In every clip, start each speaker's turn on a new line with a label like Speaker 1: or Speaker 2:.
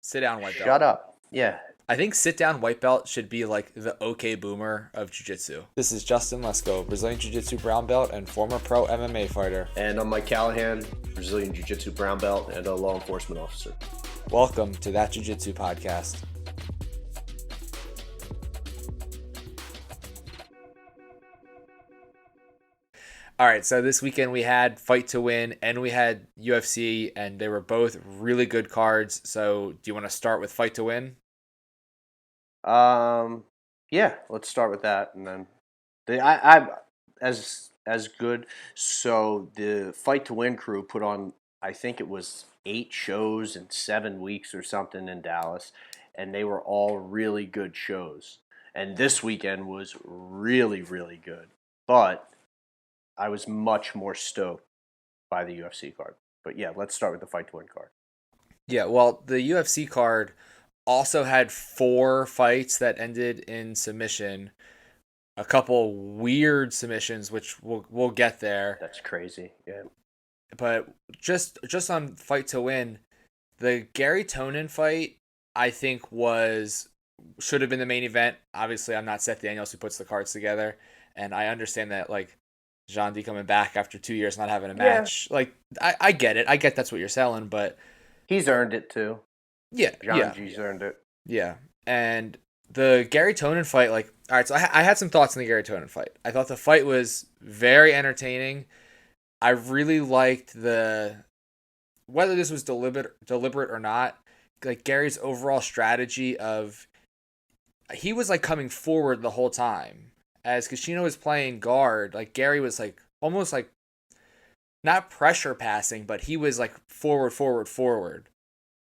Speaker 1: Sit down white belt.
Speaker 2: Shut up. Yeah.
Speaker 1: I think sit down white belt should be like the OK boomer of Jiu Jitsu. This is Justin Lesko, Brazilian Jiu Jitsu brown belt and former pro MMA fighter.
Speaker 2: And I'm Mike Callahan, Brazilian Jiu Jitsu brown belt and a law enforcement officer.
Speaker 1: Welcome to That Jiu Jitsu podcast. All right, so this weekend we had Fight to Win and we had UFC, and they were both really good cards. So, do you want to start with Fight to Win?
Speaker 2: Yeah, let's start with that, and then I as good. So the Fight to Win crew put on, I think it was 8 shows in 7 weeks or something in Dallas, and they were all really good shows. And this weekend was really, really good, but I was much more stoked by the UFC card. But yeah, let's start with the Fight to Win card.
Speaker 1: Yeah, well, the UFC card also had 4 fights that ended in submission. A couple weird submissions, which we'll get there.
Speaker 2: That's crazy. Yeah.
Speaker 1: But just on Fight to Win, the Gary Tonin fight, I think should have been the main event. Obviously, I'm not Seth Daniels who puts the cards together, and I understand that like Xande coming back after 2 years not having a match. Like I get it. I get that's what you're selling, but
Speaker 2: he's earned it too.
Speaker 1: Yeah,
Speaker 2: Xande's earned it.
Speaker 1: Yeah, and the Gary Tonin fight, like, all right, so I had some thoughts on the Gary Tonin fight. I thought the fight was very entertaining. I really liked whether this was deliberate or not, like Gary's overall strategy of, he was like coming forward the whole time. As Kishino was playing guard, like Gary was like almost like not pressure passing, but he was like forward.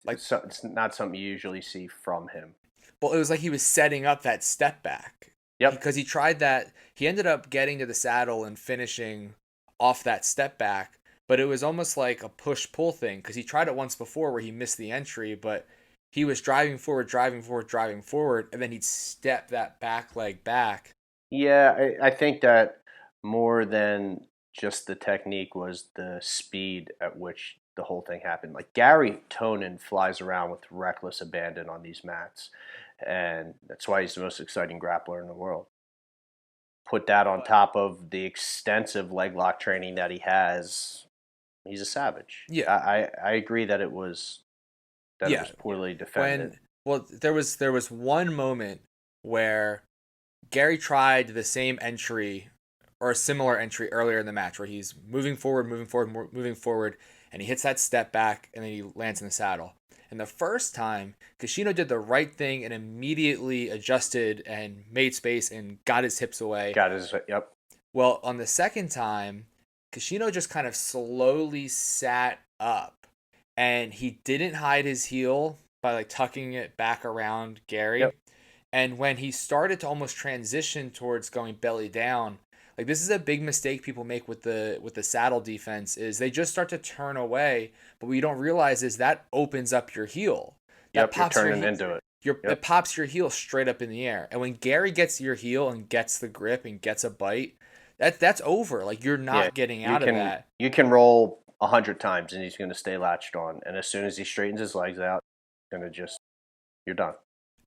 Speaker 2: Like, so, it's not something you usually see from him.
Speaker 1: Well, it was like he was setting up that step back.
Speaker 2: Yep.
Speaker 1: Because he tried that. He ended up getting to the saddle and finishing off that step back. But it was almost like a push-pull thing. Because he tried it once before where he missed the entry. But he was driving forward. And then he'd step that back leg back.
Speaker 2: Yeah, I think that more than just the technique was the speed at which the whole thing happened. Like Gary Tonin flies around with reckless abandon on these mats, and that's why he's the most exciting grappler in the world. Put that on top of the extensive leg lock training that he has, he's a savage.
Speaker 1: Yeah,
Speaker 2: I agree that it was poorly defended.
Speaker 1: There was one moment where Gary tried the same entry or a similar entry earlier in the match where he's moving forward, and he hits that step back, and then he lands in the saddle. And the first time, Kishino did the right thing and immediately adjusted and made space and got his hips away.
Speaker 2: Yep.
Speaker 1: Well, on the second time, Kishino just kind of slowly sat up, and he didn't hide his heel by like tucking it back around Gary.
Speaker 2: Yep.
Speaker 1: And when he started to almost transition towards going belly down, like this is a big mistake people make with the saddle defense, is they just start to turn away, but what you don't realize is that opens up your heel.
Speaker 2: That pops you're turning into it.
Speaker 1: It pops your heel straight up in the air. And when Gary gets your heel and gets the grip and gets a bite, that's over. Like you're not getting out of that.
Speaker 2: You can roll 100 times and he's going to stay latched on. And as soon as he straightens his legs out, you're done.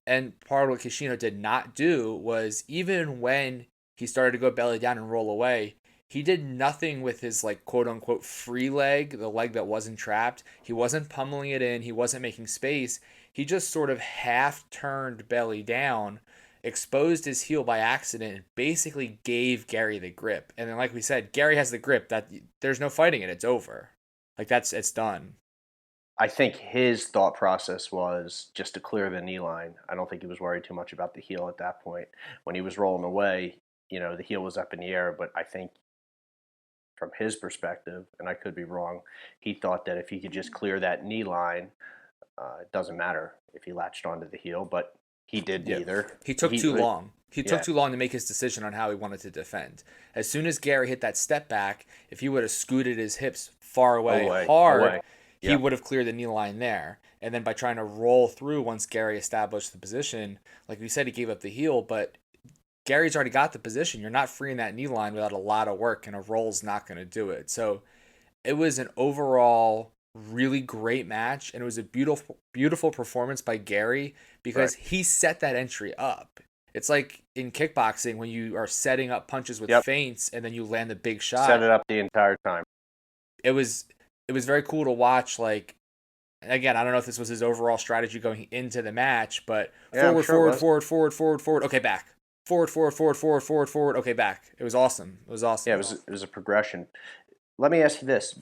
Speaker 1: And part of what Kishino did not do was, even when he started to go belly down and roll away, he did nothing with his like quote unquote free leg, the leg that wasn't trapped. He wasn't pummeling it in. He wasn't making space. He just sort of half turned belly down, exposed his heel by accident, and basically gave Gary the grip. And then, like we said, Gary has the grip. That there's no fighting it. It's over. Like it's done.
Speaker 2: I think his thought process was just to clear the knee line. I don't think he was worried too much about the heel at that point. When he was rolling away, the heel was up in the air, but I think from his perspective, and I could be wrong, he thought that if he could just clear that knee line, it doesn't matter if he latched onto the heel, but he did neither.
Speaker 1: He took too long. He took too long to make his decision on how he wanted to defend. As soon as Gary hit that step back, if he would have scooted his hips far away hard, he would have cleared the knee line there. And then by trying to roll through once Gary established the position, like we said, he gave up the heel, but Gary's already got the position. You're not freeing that knee line without a lot of work, and a roll's not going to do it. So it was an overall really great match, and it was a beautiful performance by Gary because
Speaker 2: Right.
Speaker 1: he set that entry up. It's like in kickboxing when you are setting up punches with
Speaker 2: Yep.
Speaker 1: feints and then you land the big
Speaker 2: Set
Speaker 1: shot.
Speaker 2: it up the entire time.
Speaker 1: It was very cool to watch. Like, again, I don't know if this was his overall strategy going into the match, but
Speaker 2: Yeah, I'm
Speaker 1: forward,
Speaker 2: sure it
Speaker 1: forward,
Speaker 2: was.
Speaker 1: forward, forward, forward, forward. Okay, back. Forward, forward, forward, forward, forward, forward. Okay, back. It was awesome. It was
Speaker 2: Yeah,
Speaker 1: awesome.
Speaker 2: it was a progression. Let me ask you this: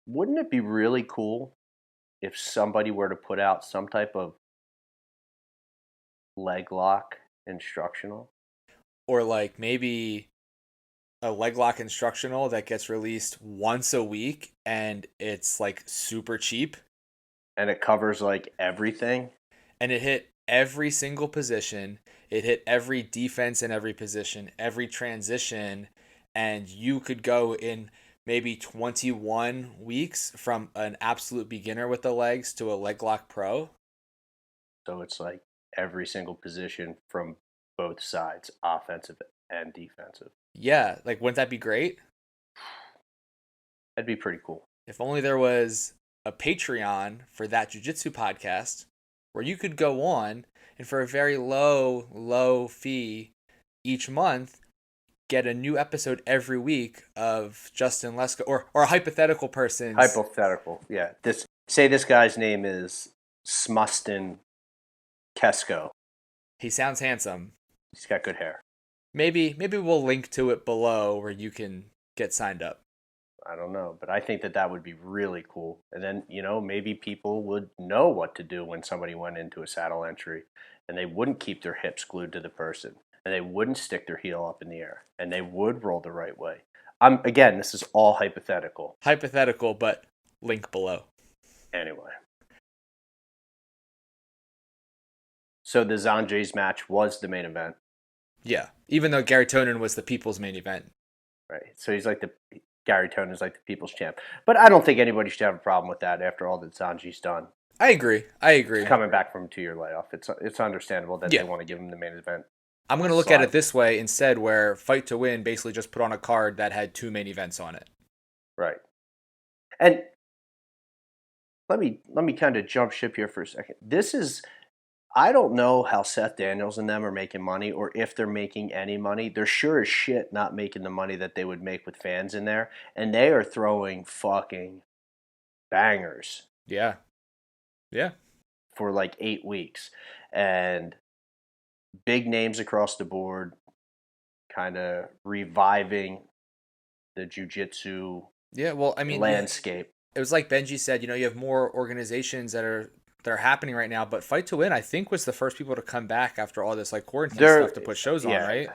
Speaker 2: wouldn't it be really cool if somebody were to put out some type of leg lock instructional?
Speaker 1: Or like maybe a leg lock instructional that gets released once a week and it's like super cheap
Speaker 2: And it covers like everything.
Speaker 1: and it hit every single position. It hit every defense in every position, every transition, and you could go in maybe 21 weeks from an absolute beginner with the legs to a leg lock pro.
Speaker 2: So it's like every single position from both sides, offensive and defensive.
Speaker 1: Yeah, like wouldn't that be great?
Speaker 2: That'd be pretty cool.
Speaker 1: If only there was a Patreon for that jiu-jitsu podcast where you could go on and for a very low fee each month get a new episode every week of Justin Lesko or a hypothetical person's.
Speaker 2: Hypothetical. Yeah. This guy's name is Smustin Kesko.
Speaker 1: He sounds handsome.
Speaker 2: He's got good hair.
Speaker 1: Maybe we'll link to it below where you can get signed up.
Speaker 2: I don't know, but I think that would be really cool. And then, maybe people would know what to do when somebody went into a saddle entry and they wouldn't keep their hips glued to the person and they wouldn't stick their heel up in the air and they would roll the right way. Again, this is all hypothetical.
Speaker 1: Hypothetical, but link below.
Speaker 2: Anyway. So the Xande's match was the main event.
Speaker 1: Yeah, even though Gary Tonin was the people's main event.
Speaker 2: Right. So he's like Gary Tonin is like the people's champ. But I don't think anybody should have a problem with that after all that Xande's done.
Speaker 1: I agree.
Speaker 2: He's coming back from a 2-year layoff. It's understandable that they want to give him the main event.
Speaker 1: I'm going to look at it this way instead, where Fight to Win basically just put on a card that had 2 main events on it.
Speaker 2: Right. And let me kind of jump ship here for a second. I don't know how Seth Daniels and them are making money or if they're making any money. They're sure as shit not making the money that they would make with fans in there. And they are throwing fucking bangers.
Speaker 1: Yeah. Yeah.
Speaker 2: For like 8 weeks. And big names across the board, kind of reviving the jiu-jitsu landscape.
Speaker 1: It was like Benji said, you have more organizations that are happening right now, but Fight to Win, I think, was the first people to come back after all this like quarantine stuff to put shows on, right?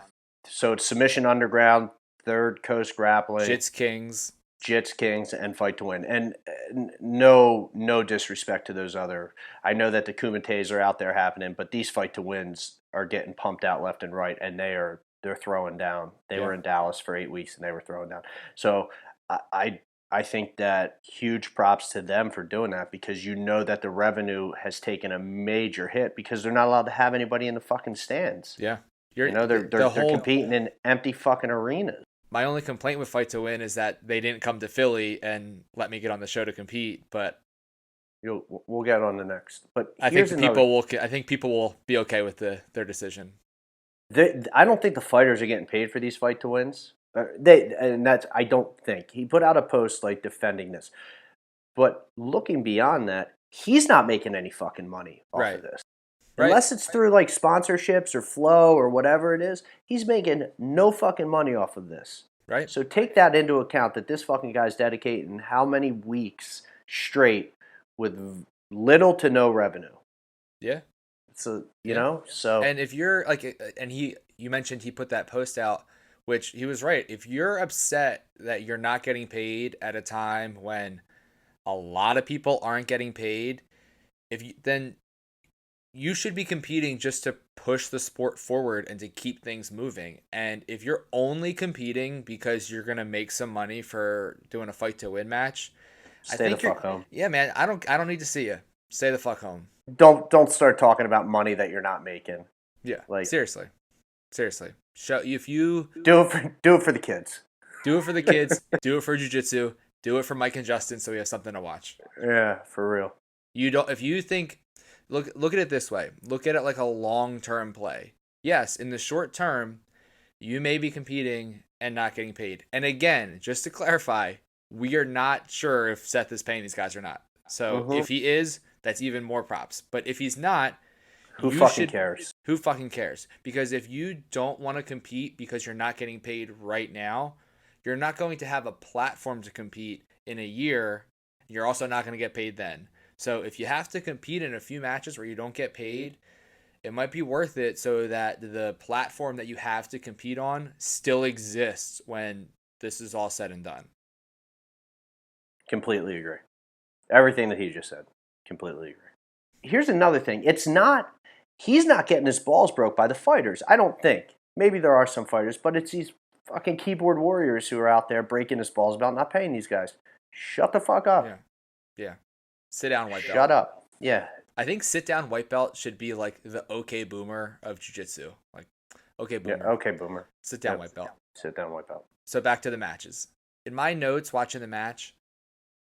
Speaker 2: So it's Submission Underground, Third Coast Grappling,
Speaker 1: Jits Kings,
Speaker 2: and Fight to Win. And no disrespect to those other. I know that the Kumites are out there happening, but these Fight to Wins are getting pumped out left and right, and they're throwing down. They were in Dallas for 8 weeks, and they were throwing down. So I think that huge props to them for doing that because that the revenue has taken a major hit because they're not allowed to have anybody in the fucking stands.
Speaker 1: Yeah.
Speaker 2: They're competing in empty fucking arenas.
Speaker 1: My only complaint with Fight to Win is that they didn't come to Philly and let me get on the show to compete, but
Speaker 2: we'll get on the next. But
Speaker 1: I think people will be okay with their decision.
Speaker 2: I don't think the fighters are getting paid for these Fight to Wins. I don't think he put out a post like defending this, but looking beyond that, he's not making any fucking money off of this, unless it's through like sponsorships or Flow or whatever it is. He's making no fucking money off of this,
Speaker 1: right?
Speaker 2: So take that into account that this fucking guy's dedicating how many weeks straight with little to no revenue.
Speaker 1: Yeah.
Speaker 2: So
Speaker 1: and if you're like, and you mentioned he put that post out. Which he was right. If you're upset that you're not getting paid at a time when a lot of people aren't getting paid, then you should be competing just to push the sport forward and to keep things moving. And if you're only competing because you're gonna make some money for doing a Fight to Win match,
Speaker 2: stay the fuck home.
Speaker 1: Yeah, man. I don't need to see you. Stay the fuck home.
Speaker 2: Don't start talking about money that you're not making.
Speaker 1: Yeah, like seriously. If you
Speaker 2: do it for the kids.
Speaker 1: Do it for the kids. Do it for jiu-jitsu. Do it for Mike and Justin so we have something to watch.
Speaker 2: Yeah, for real.
Speaker 1: You don't if you think look at it this way. Look at it like a long-term play. Yes, in the short term, you may be competing and not getting paid. And again, just to clarify, we are not sure if Seth is paying these guys or not. So
Speaker 2: Hmm.
Speaker 1: if he is, that's even more props. But if he's not,
Speaker 2: Who
Speaker 1: you
Speaker 2: fucking
Speaker 1: should.
Speaker 2: cares?
Speaker 1: Who fucking cares? Because if you don't want to compete because you're not getting paid right now, you're not going to have a platform to compete in a year. You're also not going to get paid then. So if you have to compete in a few matches where you don't get paid, it might be worth it so that the platform that you have to compete on still exists when this is all said and done.
Speaker 2: Completely agree. Everything that he just said. Completely agree. Here's another thing. He's not getting his balls broke by the fighters. I don't think. Maybe there are some fighters, but it's these fucking keyboard warriors who are out there breaking his balls about not paying these guys. Shut the fuck up.
Speaker 1: Yeah. Yeah. Sit down, white belt.
Speaker 2: Shut up. Yeah.
Speaker 1: I think sit down white belt should be like the okay boomer of jiu-jitsu. Like, okay boomer.
Speaker 2: Yeah. Okay, boomer.
Speaker 1: Sit down, white belt.
Speaker 2: Sit down, white belt.
Speaker 1: So back to the matches. In my notes watching the match,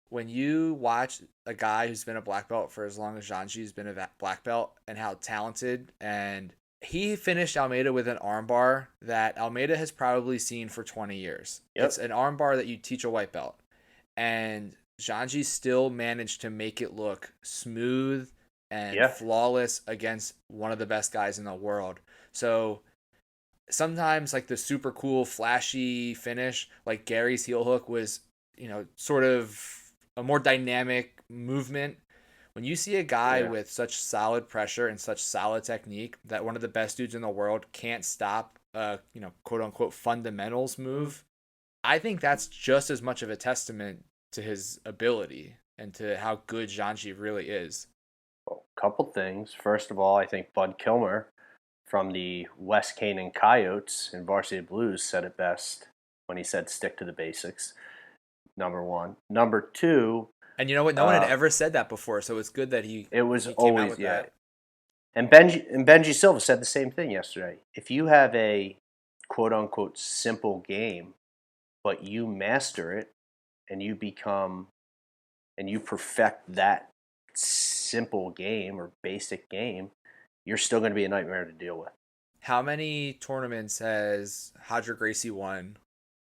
Speaker 1: when you watch a guy who's been a black belt for as long as Xande's been a black belt and how talented, and he finished Almeida with an armbar that Almeida has probably seen for 20 years.
Speaker 2: Yep.
Speaker 1: It's an armbar that you teach a white belt. And Xande still managed to make it look smooth and flawless against one of the best guys in the world. So sometimes like the super cool flashy finish, like Gary's heel hook was, sort of a more dynamic movement. When you see a guy with such solid pressure and such solid technique that one of the best dudes in the world can't stop a, quote unquote fundamentals move, I think that's just as much of a testament to his ability and to how good Xande really is.
Speaker 2: Well, a couple things. First of all, I think Bud Kilmer from the West Canaan Coyotes in Varsity Blues said it best when he said stick to the basics. Number one. Number two.
Speaker 1: And you know what? No one had ever said that before, so it's good that he
Speaker 2: came
Speaker 1: always out with that.
Speaker 2: And Benji Silva said the same thing yesterday. If you have a quote unquote simple game, but you master it and you perfect that simple game or basic game, you're still going to be a nightmare to deal with.
Speaker 1: How many tournaments has Hodger Gracie won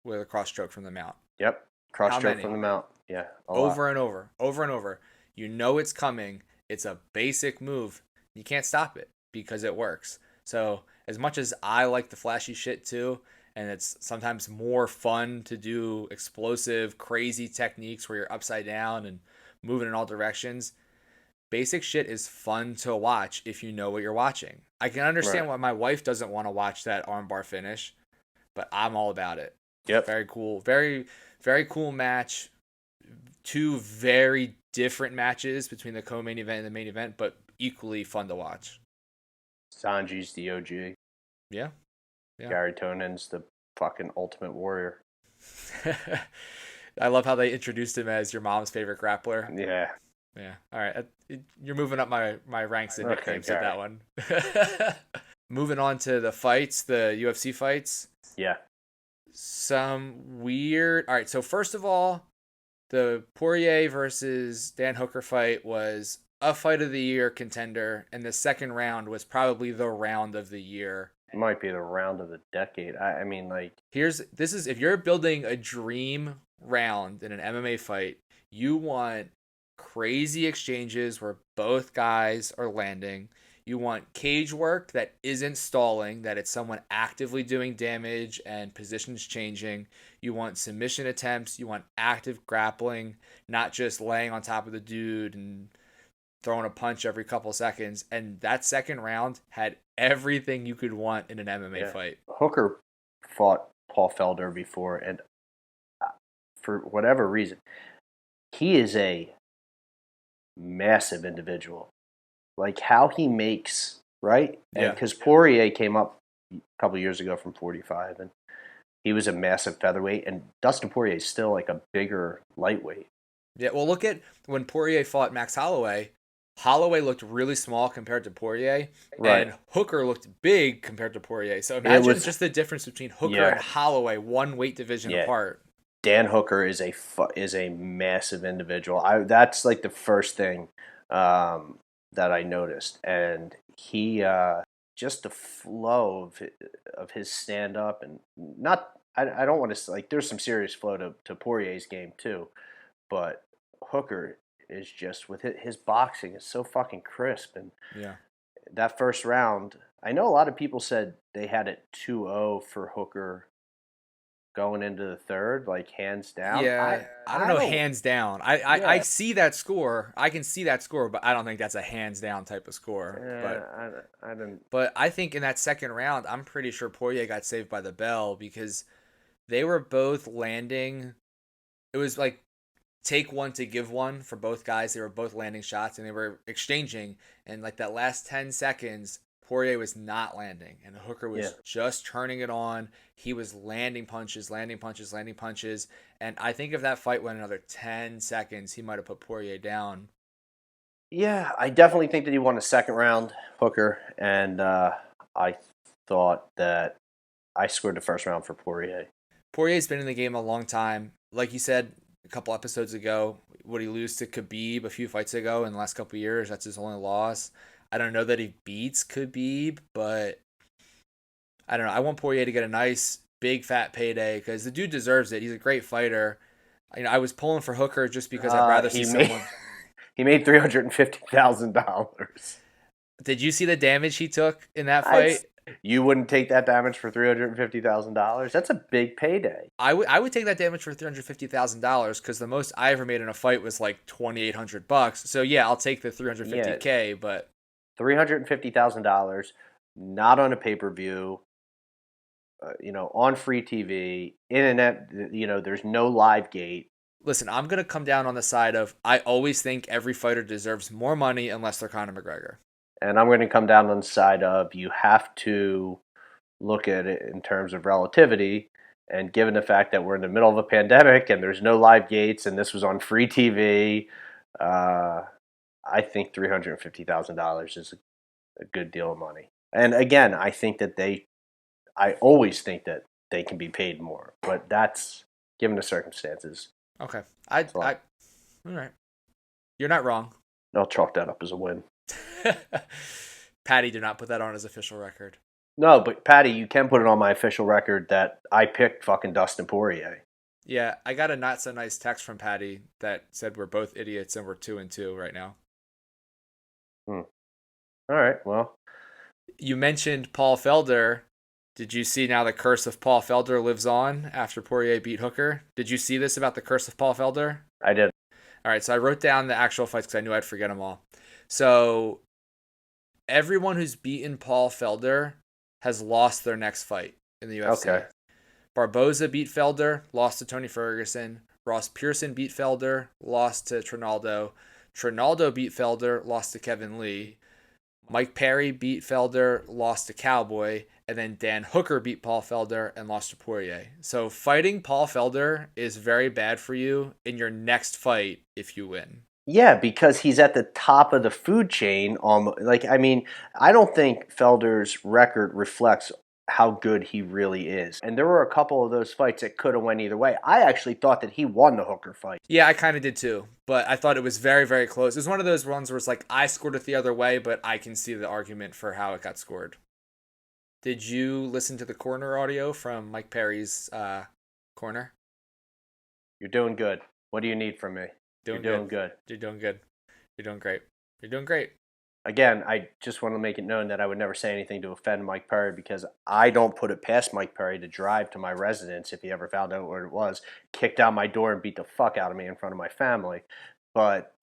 Speaker 1: with a cross stroke from the mount?
Speaker 2: Yep. Cross stroke from the mount. Yeah.
Speaker 1: Over and over. You know it's coming. It's a basic move. You can't stop it because it works. So as much as I like the flashy shit too, and it's sometimes more fun to do explosive, crazy techniques where you're upside down and moving in all directions, basic shit is fun to watch if you know what you're watching. I can understand why my wife doesn't want to watch that armbar finish, but I'm all about it.
Speaker 2: Yep.
Speaker 1: Very cool. Very, very cool match. Two very different matches between the co-main event and the main event, but equally fun to watch.
Speaker 2: Sanji's the OG.
Speaker 1: Yeah.
Speaker 2: Gary Tonen's the fucking ultimate warrior.
Speaker 1: I love how they introduced him as your mom's favorite grappler.
Speaker 2: Yeah.
Speaker 1: Yeah. All right. You're moving up my ranks in nicknames with that one. Moving on to the fights, the UFC fights.
Speaker 2: Yeah.
Speaker 1: Some weird. All right. So first of all, the Poirier versus Dan Hooker fight was a fight of the year contender, and the second round was probably the round of the year.
Speaker 2: It might be the round of the decade. I mean, like,
Speaker 1: if you're building a dream round in an MMA fight, you want crazy exchanges where both guys are landing. You want cage work that isn't stalling, that it's someone actively doing damage and positions changing. You want submission attempts. You want active grappling, not just laying on top of the dude and throwing a punch every couple seconds. And that second round had everything you could want in an MMA fight.
Speaker 2: Hooker fought Paul Felder before, and for whatever reason, he is a massive individual. Like how he makes, right?
Speaker 1: Yeah.
Speaker 2: Because Poirier came up a couple years ago from 45, and he was a massive featherweight, and Dustin Poirier is still like a bigger lightweight.
Speaker 1: Yeah, well, look at when Poirier fought Max Holloway. Holloway looked really small compared to Poirier, and Hooker looked big compared to Poirier. So imagine just the difference between Hooker and Holloway, one weight division apart.
Speaker 2: Dan Hooker is a massive individual. That's like the first thing that I noticed, and he just the flow of his stand up, and not I don't want to like there's some serious flow to Poirier's game too, but Hooker is just with his boxing is so fucking crisp, and
Speaker 1: Yeah.
Speaker 2: that first round, I know a lot of people said they had it 2-0 for Hooker going into the third, like hands down.
Speaker 1: Yeah, I don't
Speaker 2: I
Speaker 1: know
Speaker 2: don't.
Speaker 1: hands down. I
Speaker 2: Yeah,
Speaker 1: see that score. I can see that score, but I don't think that's a hands down type of score. But
Speaker 2: I didn't.
Speaker 1: I think in that second round, I'm pretty sure Poirier got saved by the bell because they were both landing. It was like take one to give one for both guys. They were both landing shots and they were exchanging. And like that last 10 seconds, Poirier was not landing and Hooker
Speaker 2: Yeah,
Speaker 1: was just turning it on. He was landing punches, landing punches, landing punches. And I think if that fight went another 10 seconds, he might have put Poirier down.
Speaker 2: yeah. I definitely think that he won the second round, Hooker, and I thought that I scored the first round for Poirier.
Speaker 1: Poirier's been in the game a long time. Like you said a couple episodes ago, would he lose to Khabib a few fights ago in the last couple years? That's his only loss. I don't know that he beats Khabib, but I don't know. I want Poirier to get a nice big fat payday because the dude deserves it. He's a great fighter. I was pulling for Hooker just because I'd rather see
Speaker 2: He made
Speaker 1: someone.
Speaker 2: he made $350,000.
Speaker 1: Did you see the damage he took in that fight?
Speaker 2: You wouldn't take that damage for $350,000. That's a big payday.
Speaker 1: I would take that damage for $350,000 because the most I ever made in a fight was like $2,800. So yeah, I'll take the 350K. But
Speaker 2: $350,000, not on a pay-per-view. On free TV, internet. There's no live gate.
Speaker 1: listen, I'm gonna come down on the side of I always think every fighter deserves more money unless they're Conor McGregor.
Speaker 2: And I'm going to come down on the side of you have to look at it in terms of relativity. And given the fact that we're in the middle of a pandemic and there's no live gates and this was on free TV, I think $350,000 is a good deal of money. And again, I always think that they can be paid more, but that's given the circumstances.
Speaker 1: Okay, all right. You're not wrong.
Speaker 2: I'll chalk that up as a win.
Speaker 1: Patty did not put that on his official record.
Speaker 2: No, but Patty, you can put it on my official record that I picked fucking Dustin Poirier.
Speaker 1: Yeah, I got a not so nice text from Patty that said we're both idiots and we're 2-2 right now.
Speaker 2: All right, well.
Speaker 1: You mentioned Paul Felder. Did you see now the curse of Paul Felder lives on after Poirier beat Hooker? Did you see this about the curse of Paul Felder?
Speaker 2: I did.
Speaker 1: All right, so I wrote down the actual fights because I knew I'd forget them all. So everyone who's beaten Paul Felder has lost their next fight in the UFC.
Speaker 2: Okay.
Speaker 1: Barboza beat Felder, lost to Tony Ferguson. Ross Pearson beat Felder, lost to Trinaldo. Trinaldo beat Felder, lost to Kevin Lee. Mike Perry beat Felder, lost to Cowboy. And then Dan Hooker beat Paul Felder and lost to Poirier. So fighting Paul Felder is very bad for you in your next fight if you win.
Speaker 2: Yeah, because he's at the top of the food chain. I don't think Felder's record reflects how good he really is. And there were a couple of those fights that could have went either way. I actually thought that he won the Hooker fight.
Speaker 1: Yeah, I kind of did too. But I thought it was very, very close. It was one of those ones where it's like, I scored it the other way, but I can see the argument for how it got scored. Did you listen to the corner audio from Mike Perry's corner?
Speaker 2: You're doing good. What do you need from me? You're doing good.
Speaker 1: You're doing good. You're doing great. You're doing great.
Speaker 2: Again, I just want to make it known that I would never say anything to offend Mike Perry because I don't put it past Mike Perry to drive to my residence if he ever found out where it was, kick down my door and beat the fuck out of me in front of my family. But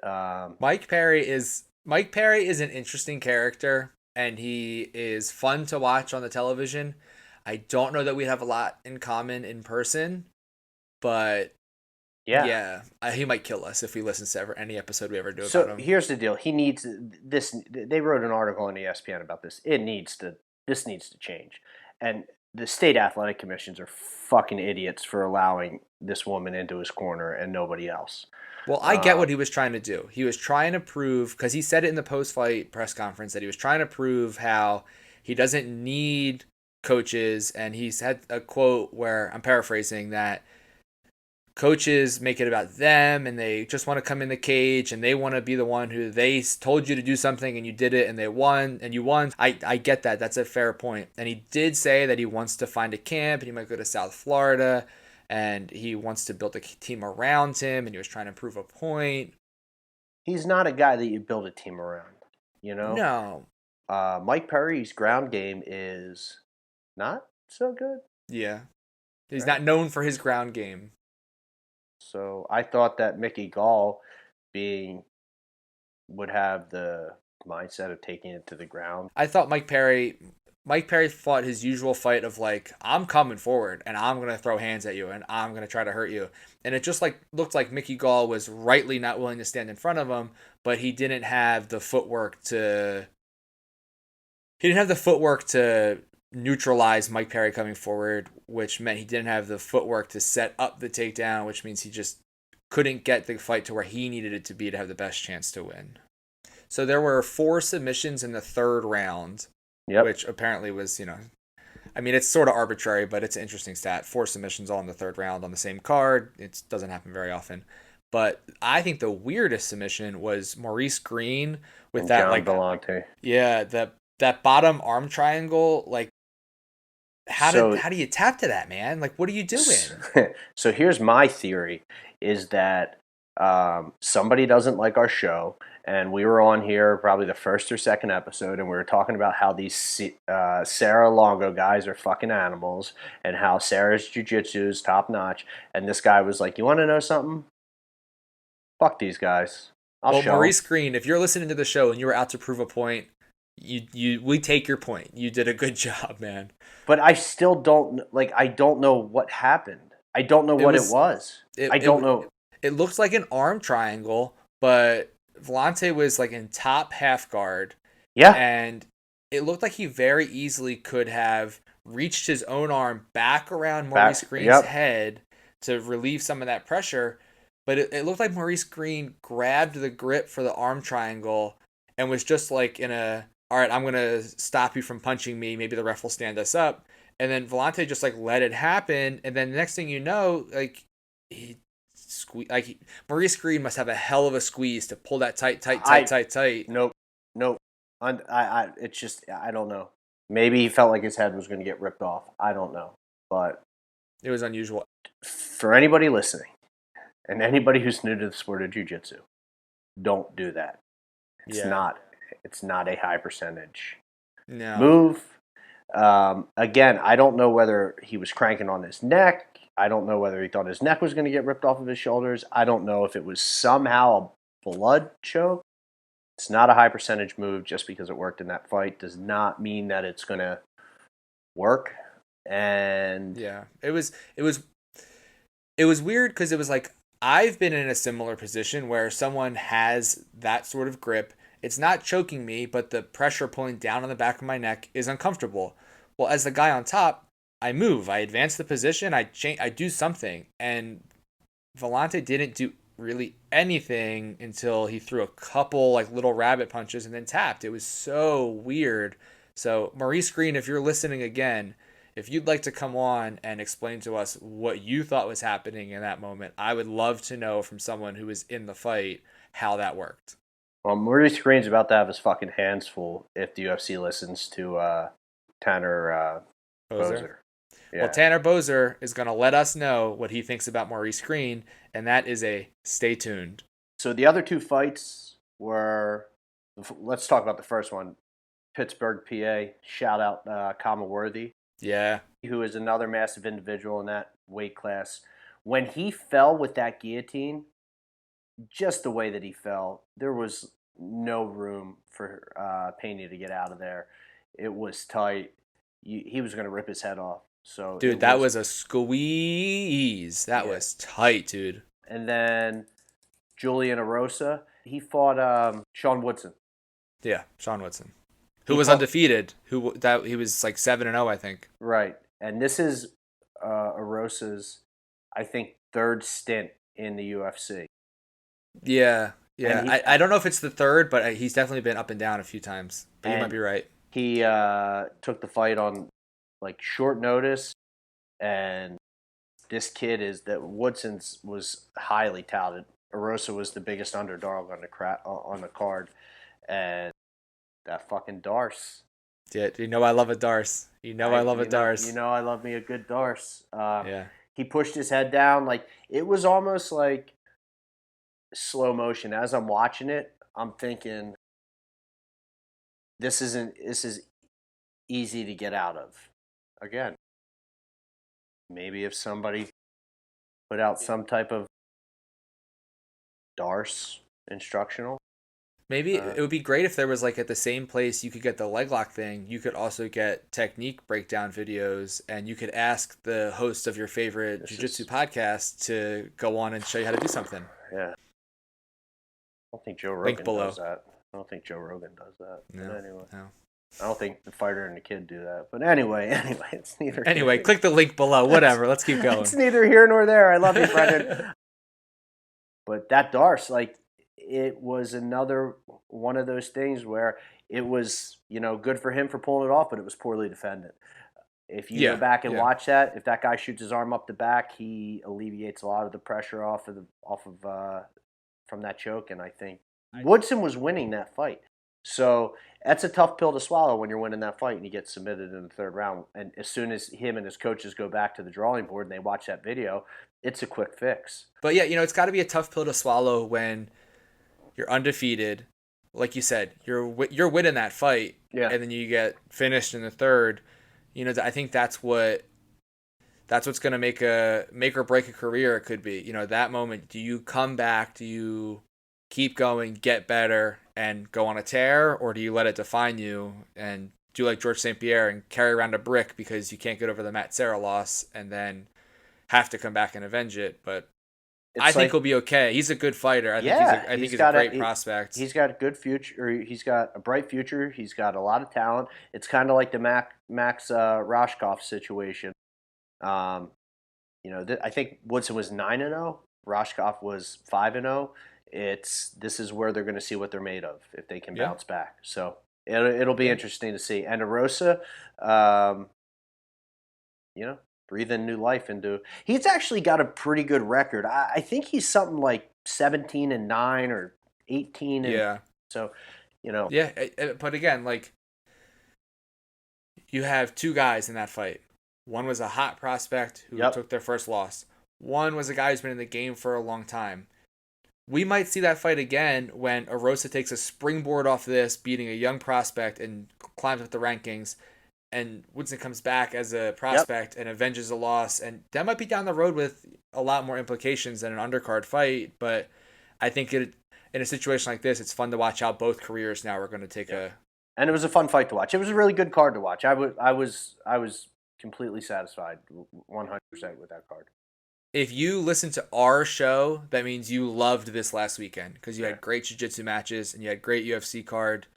Speaker 1: Mike Perry is an interesting character and he is fun to watch on the television. I don't know that we have a lot in common in person, but yeah, he might kill us if he listens to any episode we ever do about him.
Speaker 2: So here's the deal: he needs this. They wrote an article on ESPN about this. This needs to change, and the state athletic commissions are fucking idiots for allowing this woman into his corner and nobody else.
Speaker 1: Well, I get what he was trying to do. He was trying to prove, because he said it in the post-fight press conference, that he was trying to prove how he doesn't need coaches, and he's had a quote where I'm paraphrasing that coaches make it about them and they just want to come in the cage and they want to be the one who they told you to do something and you did it and they won and you won. I get that. That's a fair point. And he did say that he wants to find a camp and he might go to South Florida and he wants to build a team around him and he was trying to prove a point.
Speaker 2: He's not a guy that you build a team around, you know?
Speaker 1: No.
Speaker 2: Mike Perry's ground game is not so good.
Speaker 1: Yeah. He's not known for his ground game.
Speaker 2: So I thought that Mickey Gall would have the mindset of taking it to the ground.
Speaker 1: I thought Mike Perry fought his usual fight of like, I'm coming forward and I'm going to throw hands at you and I'm going to try to hurt you. And it just like looked like Mickey Gall was rightly not willing to stand in front of him, but he didn't have the footwork to neutralize Mike Perry coming forward, which meant he didn't have the footwork to set up the takedown, which means he just couldn't get the fight to where he needed it to be to have the best chance to win. So there were 4 submissions in the third round, which apparently was, I mean, it's sort of arbitrary, but it's an interesting stat. 4 submissions all in the third round on the same card. It doesn't happen very often. But I think the weirdest submission was Maurice Green with that,
Speaker 2: John
Speaker 1: like,
Speaker 2: Vellante.
Speaker 1: Yeah, that bottom arm triangle, like, how do you tap to that, man? Like, what are you doing?
Speaker 2: So here's my theory, is that somebody doesn't like our show, and we were on here probably the first or second episode, and we were talking about how these Sarah Longo guys are fucking animals, and how Sarah's jiu-jitsu is top-notch, and this guy was like, you want to know something? Fuck these guys. I'll show
Speaker 1: Maurice Green, if you're listening to the show and you were out to prove a point, we take your point. You did a good job, man.
Speaker 2: But I still don't know what happened. I don't know what it was. I don't know.
Speaker 1: It looks like an arm triangle, but Vellante was like in top half guard.
Speaker 2: Yeah.
Speaker 1: And it looked like he very easily could have reached his own arm back around Maurice Green's head to relieve some of that pressure. But it looked like Maurice Green grabbed the grip for the arm triangle and was just like all right, I'm going to stop you from punching me. Maybe the ref will stand us up. And then Vellante just like let it happen. And then the next thing you know, like Maurice Green must have a hell of a squeeze to pull that tight.
Speaker 2: Nope. It's just, I don't know. Maybe he felt like his head was going to get ripped off. I don't know. But
Speaker 1: it was unusual.
Speaker 2: For anybody listening and anybody who's new to the sport of jiu-jitsu, don't do that. It's not a high percentage move. Again, I don't know whether he was cranking on his neck. I don't know whether he thought his neck was going to get ripped off of his shoulders. I don't know if it was somehow a blood choke. It's not a high percentage move. Just because it worked in that fight does not mean that it's going to work. And
Speaker 1: yeah, it was weird because it was like, I've been in a similar position where someone has that sort of grip. It's not choking me, but the pressure pulling down on the back of my neck is uncomfortable. Well, as the guy on top, I move. I advance the position. I do something. And Vellante didn't do really anything until he threw a couple like little rabbit punches and then tapped. It was so weird. So Maurice Green, if you're listening again, if you'd like to come on and explain to us what you thought was happening in that moment, I would love to know from someone who was in the fight how that worked.
Speaker 2: Well, Maurice Green's about to have his fucking hands full if the UFC listens to Tanner Boser.
Speaker 1: Yeah. Well, Tanner Boser is going to let us know what he thinks about Maurice Green, and that is a stay tuned.
Speaker 2: So the other 2 fights were, let's talk about the first one, Pittsburgh, PA. Shout out Kama Worthy.
Speaker 1: Yeah.
Speaker 2: Who is another massive individual in that weight class. When he fell with that guillotine, just the way that he fell, there was no room for Pena to get out of there. It was tight. He was going to rip his head off. So
Speaker 1: dude, that was a squeeze. That was tight, dude.
Speaker 2: And then Julian Erosa, he fought Sean Woodson.
Speaker 1: Yeah, Sean Woodson, who was undefeated. He was like 7-0, I think.
Speaker 2: Right, and this is Erosa's, I think, 3rd stint in the UFC.
Speaker 1: Yeah. I don't know if it's the 3rd, but he's definitely been up and down a few times. But you might be right.
Speaker 2: He took the fight on like short notice, and this kid is that Woodson's was highly touted. Erosa was the biggest underdog on the card, and that fucking Darce.
Speaker 1: Yeah, you know I love a Darce. I love a Darce.
Speaker 2: I love me a good Darce.
Speaker 1: Yeah.
Speaker 2: He pushed his head down. Like, it was almost like slow motion. As I'm watching it, I'm thinking, this is easy to get out of. Again, maybe if somebody put out some type of Darce instructional.
Speaker 1: Maybe it would be great if there was like at the same place you could get the leg lock thing, you could also get technique breakdown videos, and you could ask the host of your favorite jiu-jitsu podcast to go on and show you how to do something.
Speaker 2: Yeah. I don't think Joe Rogan does that.
Speaker 1: No,
Speaker 2: but anyway.
Speaker 1: No.
Speaker 2: I don't think the fighter and the kid do that. But anyway, it's neither.
Speaker 1: Anyway, click the link below. Whatever. Let's keep going.
Speaker 2: It's neither here nor there. I love you, Brendan. But that Darce, like, it was another one of those things where it was, good for him for pulling it off, but it was poorly defended. If you go back and watch that, if that guy shoots his arm up the back, he alleviates a lot of the pressure from that choke, and I think Woodson was winning that fight. So that's a tough pill to swallow when you're winning that fight and you get submitted in the third round. And as soon as him and his coaches go back to the drawing board and they watch that video, it's a quick fix.
Speaker 1: But yeah, it's got to be a tough pill to swallow when you're undefeated. Like you said, you're winning that fight, and then you get finished in the third. I think that's what's going to make or break a career. It could be, that moment. Do you come back? Do you keep going, get better, and go on a tear, or do you let it define you and do like George St. Pierre and carry around a brick because you can't get over the Matt Serra loss and then have to come back and avenge it? But I think he'll be okay. He's a good fighter. I think he's a great prospect.
Speaker 2: He's got a good future. He's got a bright future. He's got a lot of talent. It's kind of like the Max Roshkov situation. I think Woodson was 9-0. Roshkov was 5-0. This is where they're going to see what they're made of if they can bounce back. So it'll be interesting to see. And Erosa, breathing new life into. He's actually got a pretty good record. I think he's something like 17-9 or 18. So,
Speaker 1: Yeah, but again, like, you have two guys in that fight. One was a hot prospect who took their first loss. One was a guy who's been in the game for a long time. We might see that fight again when Erosa takes a springboard off this, beating a young prospect and climbs up the rankings, and Woodson comes back as a prospect and avenges a loss. And that might be down the road with a lot more implications than an undercard fight. But I think in a situation like this, it's fun to watch how both careers now are going to take a...
Speaker 2: And it was a fun fight to watch. It was a really good card to watch. I was completely satisfied 100% with that card.
Speaker 1: If you listen to our show, that means you loved this last weekend because you had great jiu-jitsu matches and you had great UFC card.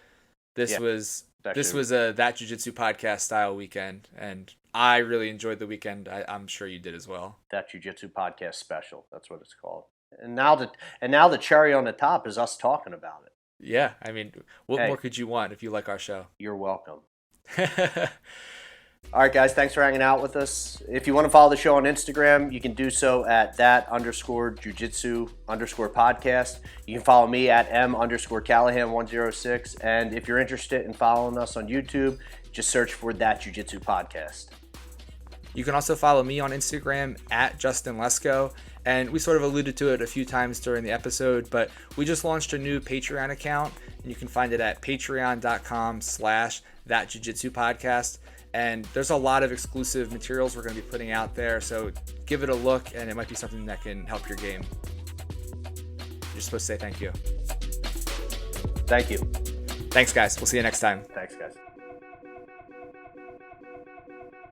Speaker 1: This was a That Jiu-Jitsu podcast style weekend, and I really enjoyed the weekend. I'm sure you did as well.
Speaker 2: That Jiu-Jitsu podcast special, that's what it's called. And now the cherry on the top is us talking about it.
Speaker 1: Yeah, I mean, what more could you want if you like our show?
Speaker 2: You're welcome. All right, guys, thanks for hanging out with us. If you want to follow the show on Instagram, you can do so at that_jiu-jitsu_podcast. You can follow me at M_Callahan106. And if you're interested in following us on YouTube, just search for That Jiu-Jitsu Podcast.
Speaker 1: You can also follow me on Instagram at Justin Lesko. And we sort of alluded to it a few times during the episode, but we just launched a new Patreon account, and you can find it at patreon.com/thatjujitsupodcast. And there's a lot of exclusive materials we're going to be putting out there, so give it a look, and it might be something that can help your game. You're supposed to say thank you.
Speaker 2: Thank you.
Speaker 1: Thanks, guys. We'll see you next time.
Speaker 2: Thanks, guys.